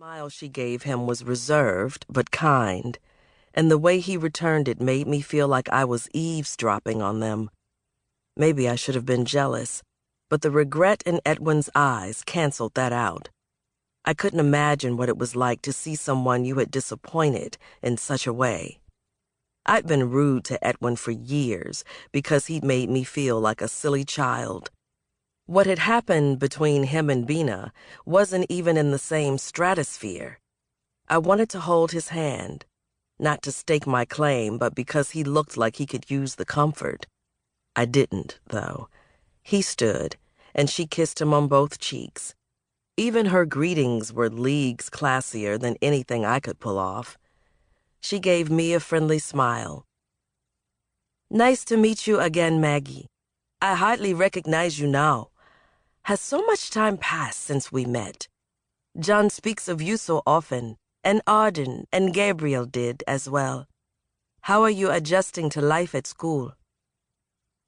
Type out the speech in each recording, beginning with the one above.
smile she gave him was reserved but kind, and the way he returned it made me feel like I was eavesdropping on them. Maybe I should have been jealous, but the regret in Edwin's eyes canceled that out. I couldn't imagine what it was like to see someone you had disappointed in such a way. I'd been rude to Edwin for years because he'd made me feel like a silly child. What had happened between him and Bina wasn't even in the same stratosphere. I wanted to hold his hand, not to stake my claim, but because he looked like he could use the comfort. I didn't, though. He stood, and she kissed him on both cheeks. Even her greetings were leagues classier than anything I could pull off. She gave me a friendly smile. "Nice to meet you again, Maggie. I hardly recognize you now. Has so much time passed since we met? John speaks of you so often, and Arden and Gabriel did as well. How are you adjusting to life at school?"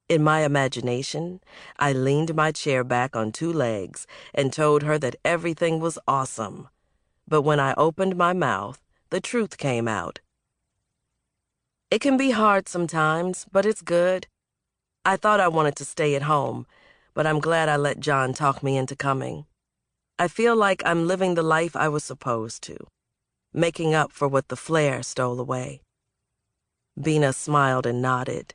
In my imagination, I leaned my chair back on two legs and told her that everything was awesome. But when I opened my mouth, the truth came out. "It can be hard sometimes, but it's good. I thought I wanted to stay at home, but I'm glad I let John talk me into coming. I feel like I'm living the life I was supposed to, making up for what the flair stole away." Bina smiled and nodded.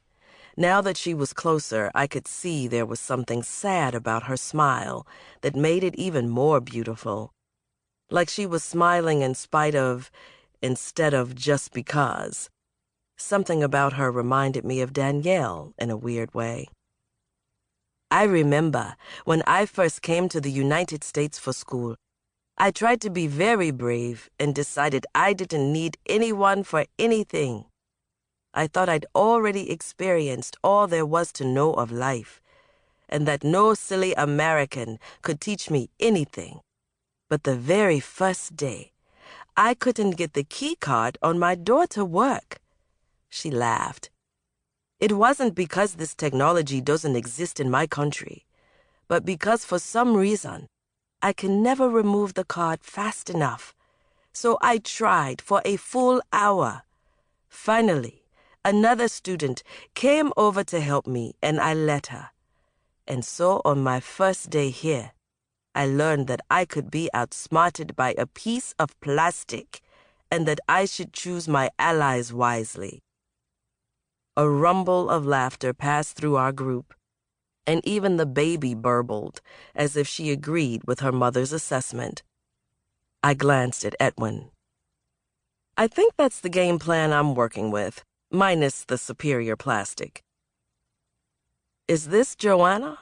Now that she was closer, I could see there was something sad about her smile that made it even more beautiful. Like she was smiling in spite of, instead of just because. Something about her reminded me of Danielle in a weird way. "I remember when I first came to the United States for school. I tried to be very brave and decided I didn't need anyone for anything. I thought I'd already experienced all there was to know of life, and that no silly American could teach me anything. But the very first day, I couldn't get the key card on my door to work." She laughed. "It wasn't because this technology doesn't exist in my country, but because for some reason, I can never remove the card fast enough. So I tried for a full hour. Finally, another student came over to help me, and I let her. And so on my first day here, I learned that I could be outsmarted by a piece of plastic, and that I should choose my allies wisely." A rumble of laughter passed through our group, and even the baby burbled, as if she agreed with her mother's assessment. I glanced at Edwin. "I think that's the game plan I'm working with, minus the superior plastic." "Is this Joanna?"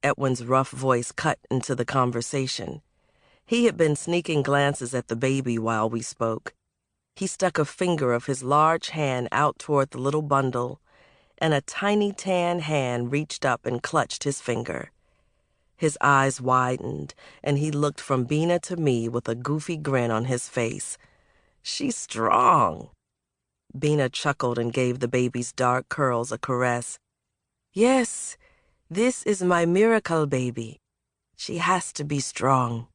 Edwin's rough voice cut into the conversation. He had been sneaking glances at the baby while we spoke. He stuck a finger of his large hand out toward the little bundle, and a tiny tan hand reached up and clutched his finger. His eyes widened, and he looked from Bina to me with a goofy grin on his face. "She's strong." Bina chuckled and gave the baby's dark curls a caress. "Yes, this is my miracle baby. She has to be strong."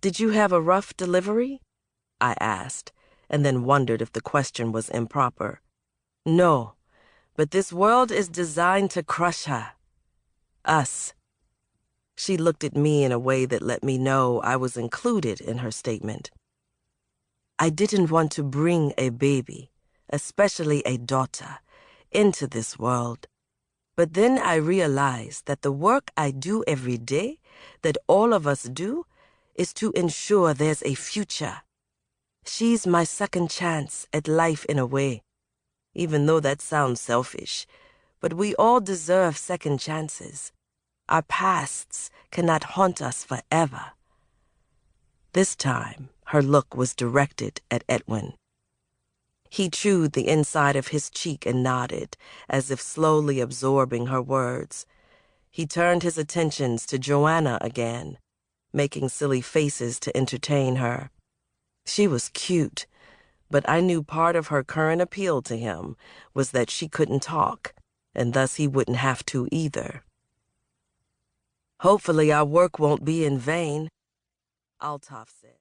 "Did you have a rough delivery?" I asked, and then wondered if the question was improper. "No, but this world is designed to crush her. Us." She looked at me in a way that let me know I was included in her statement. "I didn't want to bring a baby, especially a daughter, into this world. But then I realized that the work I do every day, that all of us do, is to ensure there's a future. She's my second chance at life in a way, even though that sounds selfish, but we all deserve second chances. Our pasts cannot haunt us forever." This time, her look was directed at Edwin. He chewed the inside of his cheek and nodded, as if slowly absorbing her words. He turned his attentions to Joanna again, making silly faces to entertain her. She was cute, but I knew part of her current appeal to him was that she couldn't talk, and thus he wouldn't have to either. "Hopefully our work won't be in vain." I'll toss it.